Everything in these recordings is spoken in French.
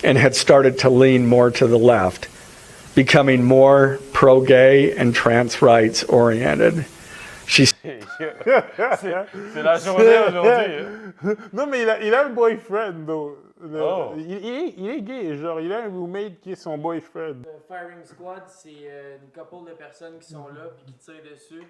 and had started to lean more to the left, becoming more pro-gay and trans rights oriented. She C'est la journée aujourd'hui. Non, mais il a un boyfriend, though. Oh. Il est gay, genre, il a un roommate qui est son boyfriend. Le firing squad, c'est une couple de personnes qui sont là puis qui tirent dessus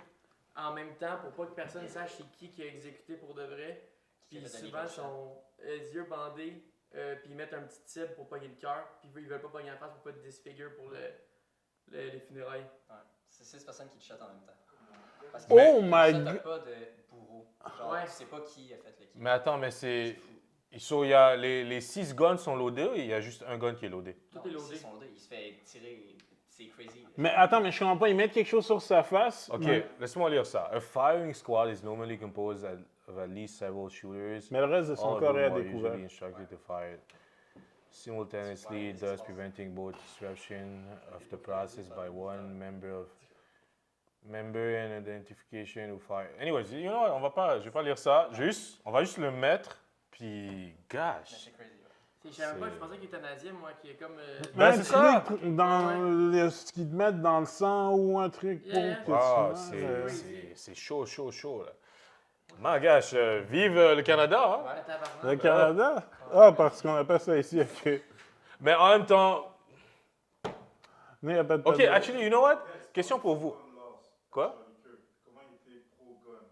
en même temps pour pas que personne sache c'est qui a exécuté pour de vrai. Puis souvent, ils sont les yeux bandés puis ils mettent un petit cible pour pogner le cœur. Puis ils veulent pas pogner la face pour pas te disfigure pour les funérailles. Ouais. C'est 6 personnes qui te shot en même temps. Parce que Oh my t'as god! pas de bourreau. Genre, Ouais. tu sais pas qui a fait le kill. Mais attends, mais c'est. Il y a les 6 guns sont loadés ou il y a juste un gun qui est loadé? Tout est loadé. Il se fait tirer. C'est crazy. Mais attends, mais je comprends pas, ils mettent quelque chose sur sa face. Ok, laisse-moi lire ça. A firing squad is normally composed of at least several shooters. Mais le reste de son All of corps est à whom are découvert. usually instructed to fire simultaneously, thus preventing both disruption of the process by one member and identification who fire. Anyways, you know what, je vais pas lire ça. On va juste le mettre. Puis, gosh. C'est crazy. Ouais. Je savais pas, je pensais qu'il était nazien, moi, qui est comme. Ben, Un c'est ça. truc dans ce qu'ils te mettent dans le sang ou un truc pour Yeah. que tu Wow, meurs, c'est chaud, là. My gosh, vive le Canada, hein? Le tabarnak. Le Canada? Ah, parce qu'on appelle ça ici, ok. Mais en même temps, Non, il y a pas de ok, actually, you know what? Question pour vous. Quoi? Comment il était pro-gun?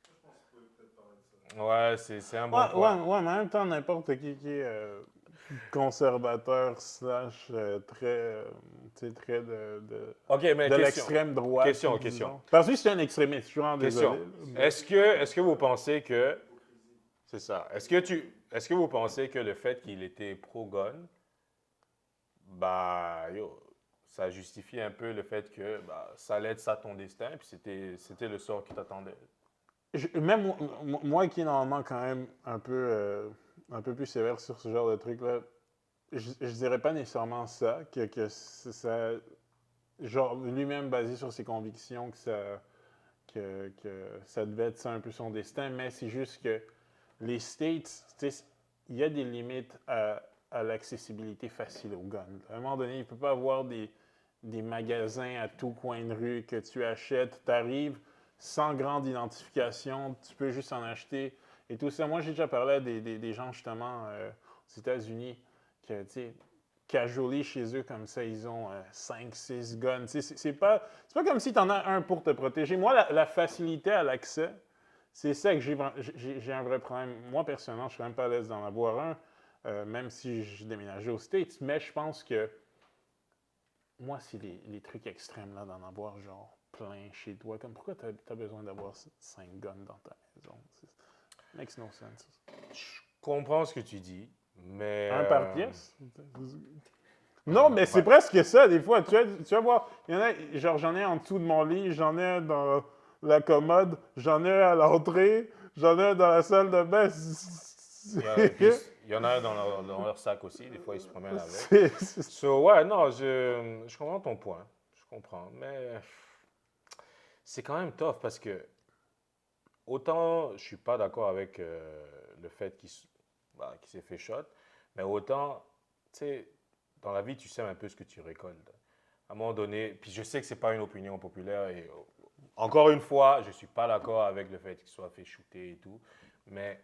Je pense que vous pouvez peut-être parler de ça. Ouais, c'est un bon Ouais, point. ouais, mais en même temps, n'importe qui est conservateur slash très, tu sais, très Ok, mais de question. l'extrême droite. Question. disons. Parce que c'est un extrémiste, je suis vraiment Question. désolé. Est-ce que vous pensez que... C'est ça. Est-ce que vous pensez que le fait qu'il était pro-gun, bah, ça justifie un peu le fait que bah, ça allait être ça ton destin, puis c'était le sort qui t'attendait? Même moi qui est normalement quand même un peu plus sévère sur ce genre de truc-là, je dirais pas nécessairement ça, que ça, genre lui-même basé sur ses convictions, que ça devait être ça un peu son destin, mais c'est juste que les States, tu sais, il y a des limites à l'accessibilité facile aux guns. À un moment donné, il ne peut pas avoir des magasins à tout coin de rue que tu achètes, tu arrives sans grande identification, tu peux juste en acheter et tout ça. Moi, j'ai déjà parlé à des gens justement aux États-Unis que, tu sais, casually chez eux comme ça, ils ont 5-6 guns. Tu sais, c'est pas comme si tu en as un pour te protéger. Moi, la facilité à l'accès, c'est ça que j'ai un vrai problème. Moi, personnellement, je ne suis même pas à l'aise d'en avoir un, même si je déménageais aux States, mais je pense que moi, c'est les trucs extrêmes là d'en avoir genre plein chez toi. Comme pourquoi tu as besoin d'avoir 5 guns dans ta maison? Makes no sense. Je comprends ce que tu dis, mais... Un par pièce? Non, mais c'est presque ça, des fois. Tu vas voir, il y en a, genre, j'en ai en dessous de mon lit, j'en ai un dans la commode, j'en ai un à l'entrée, j'en ai un dans la salle de bain. Ouais, puis il y en a un dans leur sac aussi, des fois ils se promènent avec. So, ouais, non, je comprends ton point. Je comprends, mais c'est quand même tough parce que autant je suis pas d'accord avec le fait qu'il s'est fait shot, mais autant, tu sais, dans la vie, tu sais un peu ce que tu récoltes. À un moment donné, puis je sais que c'est pas une opinion populaire et encore une fois, je suis pas d'accord avec le fait qu'il soit fait shooter et tout, mais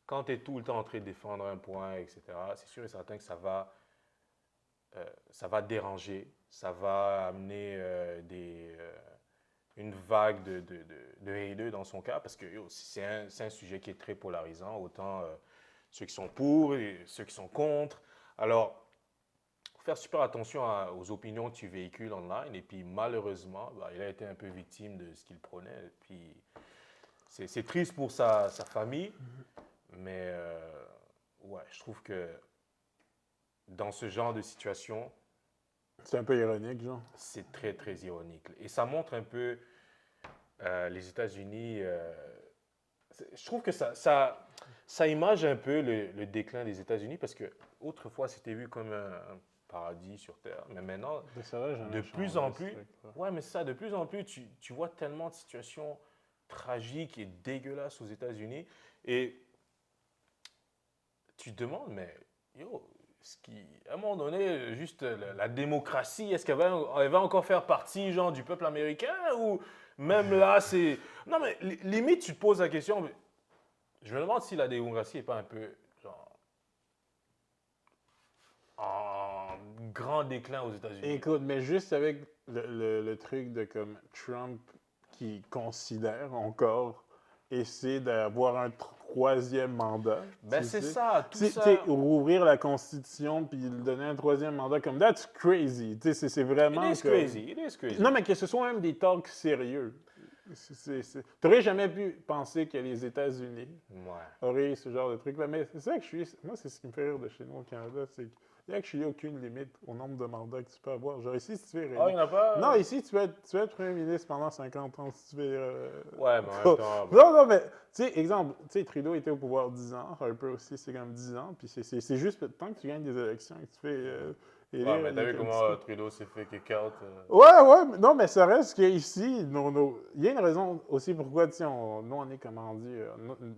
quand tu es tout le temps en train de défendre un point, etc., c'est sûr et certain que ça va déranger, ça va amener une vague de haters dans son cas, parce que c'est un sujet qui est très polarisant, autant ceux qui sont pour et ceux qui sont contre. Alors, il faut faire super attention aux opinions que tu véhicules online, et puis malheureusement, bah, il a été un peu victime de ce qu'il prônait, puis c'est triste pour sa famille. Mais ouais, je trouve que dans ce genre de situation, c'est un peu ironique, genre. c'est très, très ironique. Et ça montre un peu les États-Unis. Je trouve que ça image un peu le déclin des États-Unis parce que autrefois, c'était vu comme un paradis sur Terre. Mais maintenant, de plus en plus, ouais, mais ça, de plus en plus, tu vois tellement de situations tragiques et dégueulasses aux États-Unis. Et tu te demandes, mais yo, à un moment donné, juste la démocratie, est-ce qu'elle va encore faire partie, genre, du peuple américain ou même là, c'est... Non, mais limite, tu te poses la question, je me demande si la démocratie n'est pas un peu, genre, en grand déclin aux États-Unis. Écoute, mais juste avec le truc de comme Trump qui considère encore essayer d'avoir un troisième mandat. Ben c'est ça, tout Tu ça. sais, rouvrir la Constitution puis lui donner un troisième mandat comme that's crazy. Tu sais, c'est vraiment. It is crazy, it is crazy. Non, mais que ce soit même des talks sérieux. T'aurais jamais pu penser que les États-Unis Ouais. auraient ce genre de truc-là. Mais c'est ça que je suis. Moi, c'est ce qui me fait rire de chez nous au Canada, c'est qu'il y a actually aucune limite au nombre de mandats que tu peux avoir. Genre ici, si tu fais. Ah, il n'y en a pas? Non, ici, tu vas être premier ministre pendant 50 ans si tu fais. Ouais, mais en même temps... Non, mais, tu sais, exemple, tu sais, Trudeau était au pouvoir 10 ans, Harper aussi, c'est comme 10 ans, puis c'est juste tant que tu gagnes des élections et que tu fais. Ouais, mais t'as vu comment Trudeau s'est fait kick-out? Ouais, non, mais ça reste qu'ici, il y a une raison aussi pourquoi, tu sais, nous, on est comme rendu,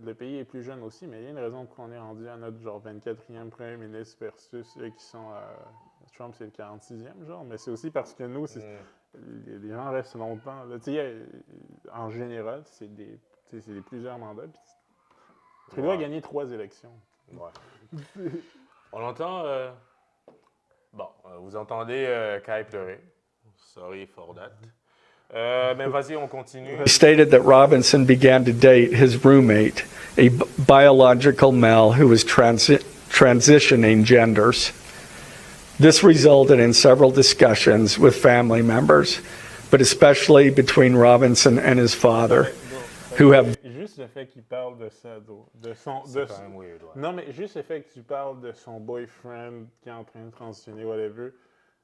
le pays est plus jeune aussi, mais il y a une raison pourquoi on est rendu à notre, genre, 24e premier ministre versus ceux qui sont, Trump, c'est le 46e, genre, mais c'est aussi parce que nous, les gens restent longtemps, là, tu sais, en général, c'est des plusieurs mandats, puis Trudeau a gagné 3 élections. Ouais. On entend... Bon, vous entendez Kai pleurer. Sorry for that. Mais vas-y, on continue. He stated that Robinson began to date his roommate, a biological male who was transitioning genders. This resulted in several discussions with family members, but especially between Robinson and his father, who have... Juste le fait qu'il parle de ça, C'est quand même weird, ouais. Non, mais juste le fait que tu parles de son boyfriend qui est en train de transitionner, whatever,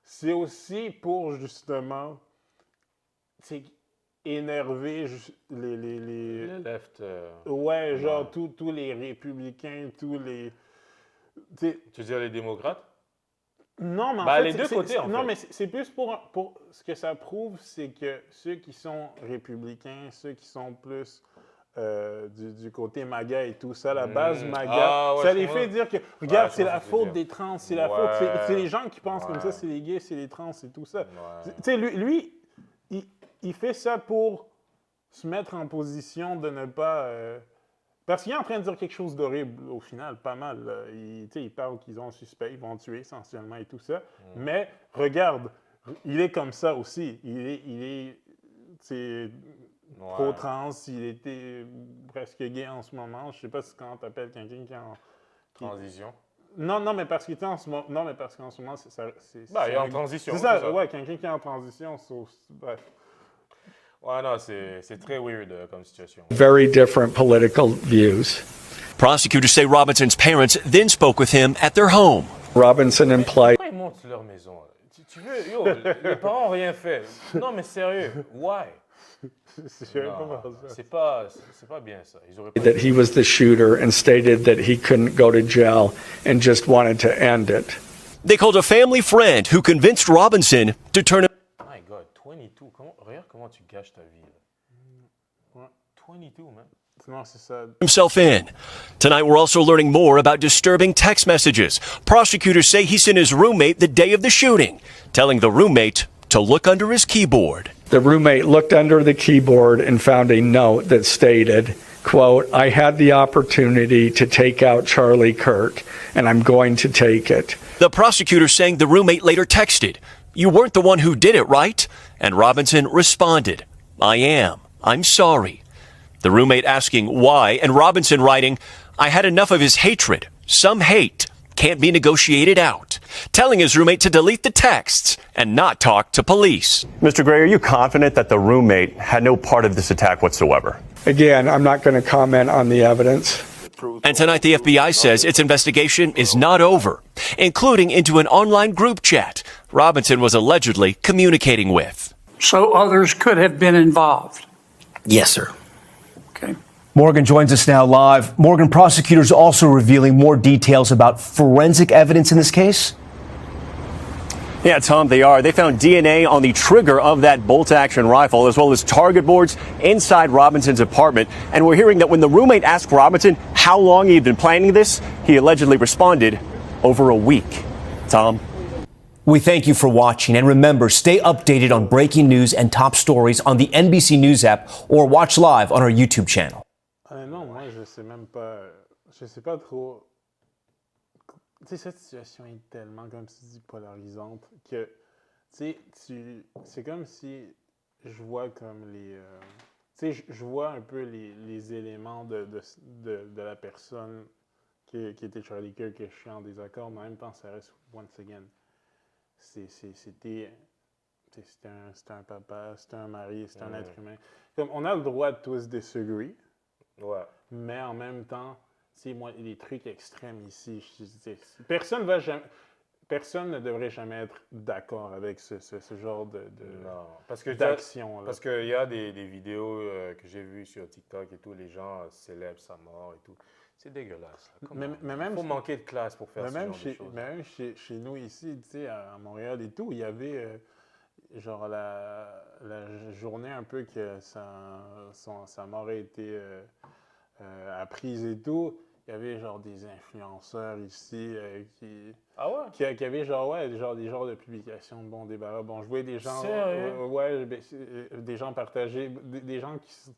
c'est aussi pour justement, tu sais, énerver les... Le left... Ouais, genre tous les républicains, tous les... Tu veux dire les démocrates? Non, mais en Ben, fait... les deux côtés, en Non, fait. mais c'est plus pour... Ce que ça prouve, c'est que ceux qui sont républicains, ceux qui sont plus... du côté MAGA et tout ça, la base MAGA, ouais, ça je les comprends. fait dire que, regarde, je c'est comprends la ce que tu veux faute dire. des trans, c'est la Ouais. faute, c'est les gens qui pensent comme Ouais. ça, c'est les gays, c'est les trans, c'est tout ça. Ouais. Tu sais, lui il fait ça pour se mettre en position de ne pas... parce qu'il est en train de dire quelque chose d'horrible, au final, pas mal. Là. Il parle qu'ils ont un suspect, ils vont tuer essentiellement et tout ça. Mais regarde, il est comme ça aussi. Il est pro-trans, il était presque gay en ce moment. Je sais pas si quand t'appelles quelqu'un qui est en... Transition. Non, mais parce qu'il était en ce moment... Non, mais parce qu'en ce moment, c'est... Ben, il est en transition. C'est ça, ouais, quelqu'un qui est en transition, bref. Ouais, non, c'est très weird comme situation. very different political views. Prosecutors say Robinson's parents then spoke with him at their home. Robinson implied Pourquoi ils montent leur maison? Tu veux... Yo, les parents n'ont rien fait. Non, mais sérieux, why? Non, c'est pas bien ça. Ils auraient pas... that he was the shooter and stated that he couldn't go to jail and just wanted to end it. They called a family friend who convinced Robinson to turn My God, 22. Regarde comment tu gâches ta vie. Là. 22, man. Non, c'est ça. himself in. Tonight, we're also learning more about disturbing text messages. Prosecutors say he sent his roommate the day of the shooting, telling the roommate to look under his keyboard. The roommate looked under the keyboard and found a note that stated, quote, I had the opportunity to take out Charlie Kirk, and I'm going to take it. The prosecutor saying the roommate later texted, "You weren't the one who did it, right?" And Robinson responded, "I am. I'm sorry." The roommate asking why, and Robinson writing, "I had enough of his hatred. Some hate can't be negotiated out." Telling his roommate to delete the texts and not talk to police. Mr. Gray, are you confident that the roommate had no part of this attack whatsoever? Again, I'm not going to comment on the evidence. And tonight the FBI says its investigation is not over, including into an online group chat Robinson was allegedly communicating with. So others could have been involved. Yes, sir. Okay. Morgan joins us now live. Morgan, prosecutors also revealing more details about forensic evidence in this case? Yeah, Tom, they are. They found DNA on the trigger of that bolt-action rifle, as well as target boards inside Robinson's apartment. And we're hearing that when the roommate asked Robinson how long he had been planning this, he allegedly responded, over a week. Tom? We thank you for watching, and remember, stay updated on breaking news and top stories on the NBC News app or watch live on our YouTube channel. Non, moi, je sais même pas. Je sais pas trop. Tu sais, cette situation est tellement, comme tu dis, polarisante que, c'est comme si je vois comme les. Tu sais, je vois un peu les éléments de la personne qui était Charlie Kirk, que je suis en désaccord, mais en même temps, ça reste, once again, c'était un papa, c'était un mari, c'était un être humain. Comme, on a le droit de tous disagree, mais en même temps, tu sais, moi, les trucs extrêmes ici, personne ne devrait jamais être d'accord avec ce genre d'action-là. Parce qu'il y a des vidéos que j'ai vues sur TikTok et tout, les gens célèbrent sa mort et tout. C'est dégueulasse. Mais même, il faut manquer de classe pour faire ce genre de choses. Même chez nous ici, tu sais, à Montréal et tout, il y avait genre la journée un peu que sa mort a été apprise et tout. Il y avait genre des influenceurs ici qui avaient genre des genres de publications de bon débarras. Bon, je voyais des gens des gens partager, des gens qui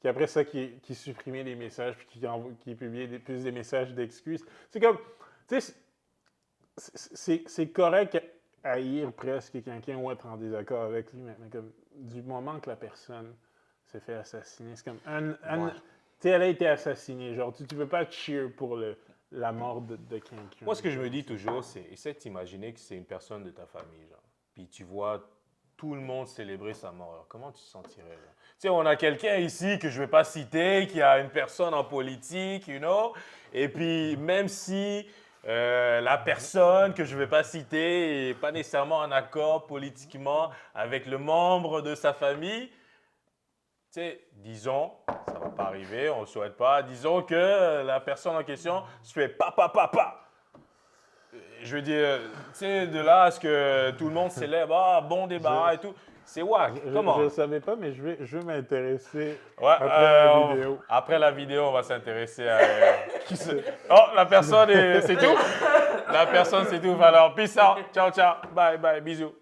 après ça qui supprimaient les messages puis qui publiaient plus des messages d'excuses. C'est comme, tu sais, c'est correct à haïr presque quelqu'un ou être en désaccord avec lui, mais comme du moment que la personne s'est fait assassiner, c'est comme tu sais, elle a été assassinée. Genre, tu peux pas cheer pour la mort de quelqu'un. Moi, ce que je me dis toujours, c'est essaie de t'imaginer que c'est une personne de ta famille, genre. Puis tu vois tout le monde célébrer sa mort. Alors, comment tu te sentirais, genre? Tu sais, on a quelqu'un ici que je ne vais pas citer, qui a une personne en politique, you know? Et puis, même si la personne que je ne vais pas citer n'est pas nécessairement en accord politiquement avec le membre de sa famille, tu sais, disons, ça ne va pas arriver, on ne le souhaite pas, disons que la personne en question se fait papa. Je veux dire, tu sais, de là à ce que tout le monde célèbre, bon débarras et tout, c'est wack. Comment? Je ne savais pas, mais je vais m'intéresser après la vidéo. Après la vidéo, on va s'intéresser à... Oh, la personne, c'est tout? La personne, c'est tout. Alors, peace out. Ciao, bye, bisous.